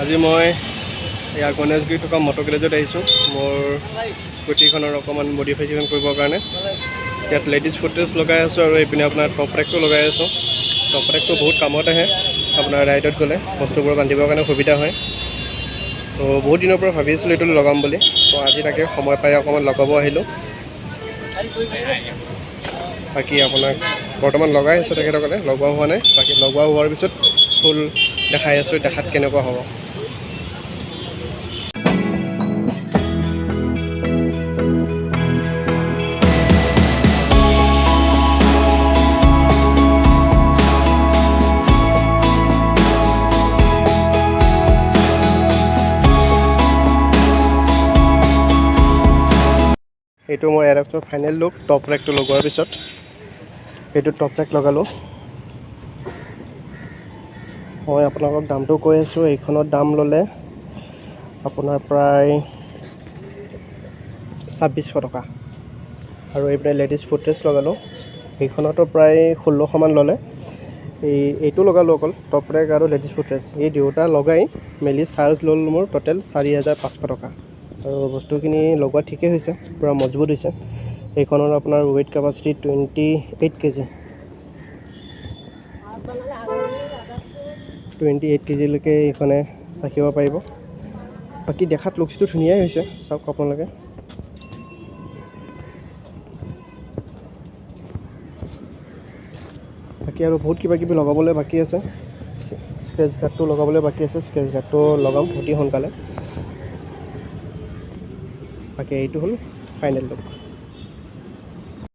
আজি মই ইয়াৰ গণেশগুৰি থকা মটৰ গেৰেজত আহিছোঁ মোৰ স্কুটিখনৰ অকণমান মডিফিকেশ্যন কৰিবৰ কাৰণে। ইয়াত লেডিজ ফুটেজ লগাই আছোঁ আৰু এইপিনে আপোনাৰ টপ ৰেকটো লগাই আছোঁ। টপ ৰেকটো বহুত কামত আহে আপোনাৰ ৰাইডত গ'লে, বস্তুবোৰ বান্ধিবৰ কাৰণে সুবিধা হয়। তো বহুত দিনৰ পৰা ভাবি আছিলোঁ এইটো লগাম বুলি, তো আজি তাকে সময় পাই অকণমান লগাব আহিলোঁ। বাকী আপোনাক বৰ্তমান লগাই আছে তেখেতসকলে, লগোৱা হোৱা নাই। বাকী লগোৱা হোৱাৰ পিছত ফুল দেখাই আছোঁ, দেখাত কেনেকুৱা হ'ব। এইটো মোৰ এৰক্সৰ ফাইনেল লুক। টপ ৰেকটো লগোৱাৰ পিছত এইটো টপ ৰেক লগালোঁ। মই আপোনালোকক দামটো কৈ আছোঁ। এইখনৰ দাম ল'লে আপোনাৰ প্ৰায় 2600 টকা। আৰু এইপিনে লেডিজ ফুটৰেষ্ট লগালোঁ, সেইখনতো প্ৰায় 1600 মান ল'লে। এইটো লগালোঁ অকল টপ ৰেক আৰু লেডিজ ফুটৰেষ্ট, এই দুয়োটা লগাই মেলি চাৰ্জ ল'ল মোৰ টোটেল 4500 টকা। আৰু বস্তুখিনি লগোৱা ঠিকেই হৈছে, পূৰা মজবুত হৈছে। এইখনৰ আপোনাৰ ৱেইট কেপাচিটি 28 কেজি। 28 কেজিলৈকে এইখনে ৰাখিব পাৰিব। বাকী দেখাত লুকচটো ধুনীয়াই হৈছে, চাওক আপোনালোকে। বাকী আৰু বহুত কিবা কিবি লগাবলৈ বাকী আছে। স্ক্ৰেচ গাৰ্ডটো লগাবলৈ বাকী আছে, স্ক্ৰেচ গাৰ্ডটো লগাম অতি সোনকালে। বাকী এইটো হ'ল ফাইনেল লুক।